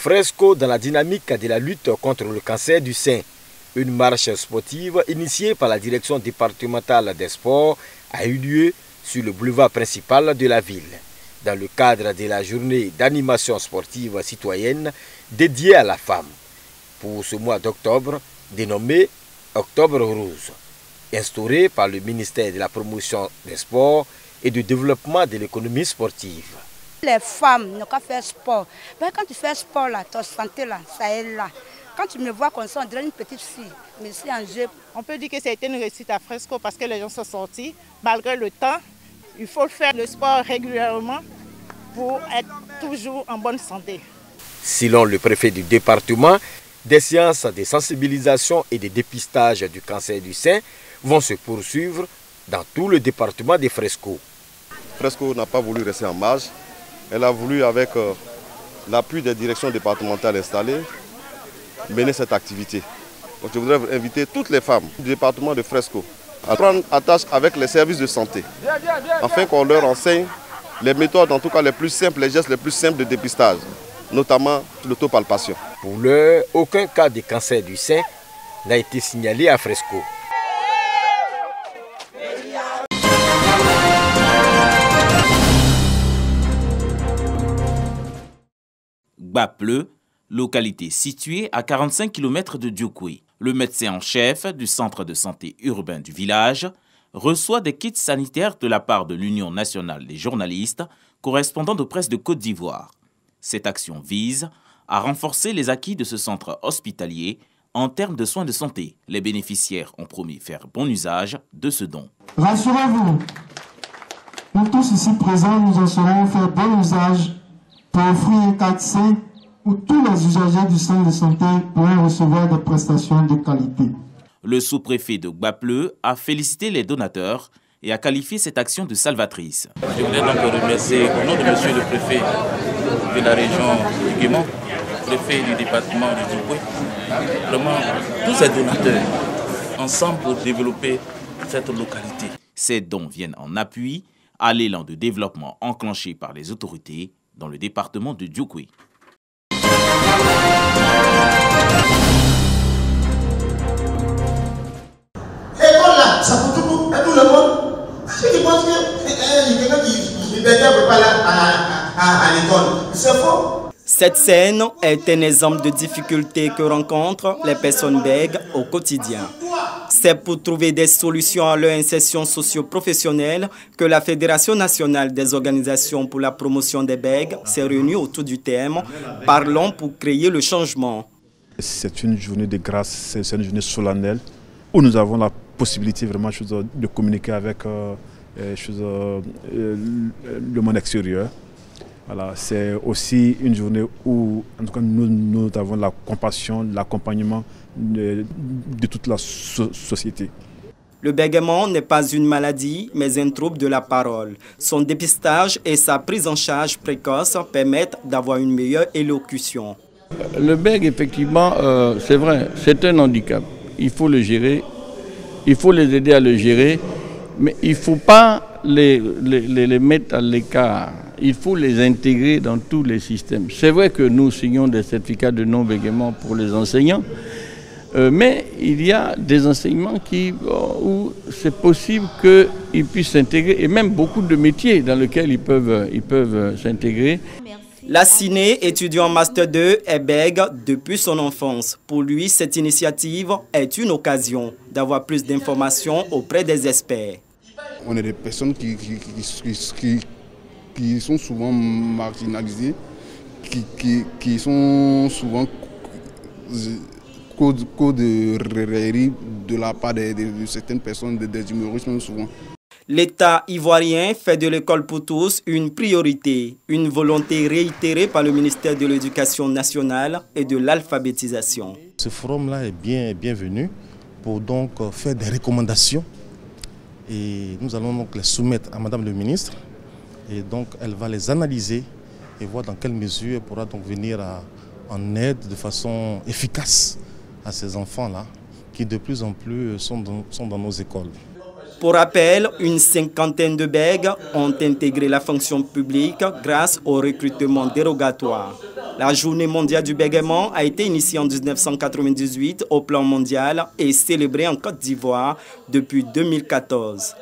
Fresco dans la dynamique de la lutte contre le cancer du sein. Une marche sportive initiée par la direction départementale des sports a eu lieu sur le boulevard principal de la ville, dans le cadre de la journée d'animation sportive citoyenne dédiée à la femme, pour ce mois d'octobre dénommé Octobre Rose, instauré par le ministère de la Promotion des Sports et du Développement de l'économie sportive. Les femmes n'ont qu'à faire sport. Mais quand tu fais sport, là, ta santé, là, ça est là. Quand tu me vois comme ça, on dirait une petite fille. Mais c'est un jeu. On peut dire que ça a été une réussite à Fresco parce que les gens sont sortis. Malgré le temps, il faut faire le sport régulièrement pour être toujours en bonne santé. Selon le préfet du département, des séances de sensibilisation et de dépistage du cancer du sein vont se poursuivre dans tout le département de Fresco. Fresco n'a pas voulu rester en marge. Elle a voulu, avec l'appui des directions départementales installées, mener cette activité. Donc je voudrais inviter toutes les femmes du département de Fresco à prendre attache avec les services de santé, afin qu'on leur enseigne les méthodes, en tout cas les plus simples, les gestes les plus simples de dépistage, notamment l'autopalpation. Pour l'heure, aucun cas de cancer du sein n'a été signalé à Fresco. Gbapleu, localité située à 45 km de Dioukoué. Le médecin en chef du centre de santé urbain du village reçoit des kits sanitaires de la part de l'Union nationale des journalistes correspondant de presse de Côte d'Ivoire. Cette action vise à renforcer les acquis de ce centre hospitalier en termes de soins de santé. Les bénéficiaires ont promis faire bon usage de ce don. Rassurez-vous, nous tous ici présents, nous en saurons faire bon usage pour offrir un cadre sain où tous les usagers du centre de santé pourront recevoir des prestations de qualité. Le sous-préfet de Gbapleu a félicité les donateurs et a qualifié cette action de salvatrice. Je voudrais donc remercier au nom de monsieur le préfet de la région du Guémon, préfet du département du Dioukoué, vraiment tous ces donateurs ensemble pour développer cette localité. Ces dons viennent en appui à l'élan de développement enclenché par les autorités dans le département de Dioukoué. L'école là, ça pour tout le monde. Ceux qui pensent que quelqu'un qui ne peut pas là à l'école, c'est faux. Cette scène est un exemple de difficultés que rencontrent les personnes bègues au quotidien. C'est pour trouver des solutions à leur insertion socio-professionnelle que la Fédération nationale des organisations pour la promotion des bègues s'est réunie autour du thème « Parlons pour créer le changement ». C'est une journée de grâce, c'est une journée solennelle où nous avons la possibilité vraiment de communiquer avec le monde extérieur. Voilà, c'est aussi une journée où en tout cas, nous avons la compassion, l'accompagnement de toute la société. Le bégaiement n'est pas une maladie, mais un trouble de la parole. Son dépistage et sa prise en charge précoce permettent d'avoir une meilleure élocution. Le bègue, effectivement, c'est vrai, c'est un handicap. Il faut le gérer, il faut les aider à le gérer, mais il ne faut pas les mettre à l'écart. Il faut les intégrer dans tous les systèmes. C'est vrai que nous signons des certificats de non-bégaiement pour les enseignants, mais il y a des enseignements où c'est possible qu'ils puissent s'intégrer, et même beaucoup de métiers dans lesquels ils peuvent s'intégrer. Lassiné, étudiant en Master 2, est bègue depuis son enfance. Pour lui, cette initiative est une occasion d'avoir plus d'informations auprès des experts. On est des personnes qui sont souvent marginalisées, qui sont souvent cause de raillerie de la part de certaines personnes, des humoristes même souvent. L'État ivoirien fait de l'école pour tous une priorité, une volonté réitérée par le ministère de l'Éducation nationale et de l'alphabétisation. Ce forum-là est bienvenu pour donc faire des recommandations et nous allons donc les soumettre à Madame le ministre et donc elle va les analyser et voir dans quelle mesure elle pourra donc venir en aide de façon efficace à ces enfants-là qui de plus en plus sont dans nos écoles. Pour rappel, une cinquantaine de bègues ont intégré la fonction publique grâce au recrutement dérogatoire. La journée mondiale du bégaiement a été initiée en 1998 au plan mondial et célébrée en Côte d'Ivoire depuis 2014.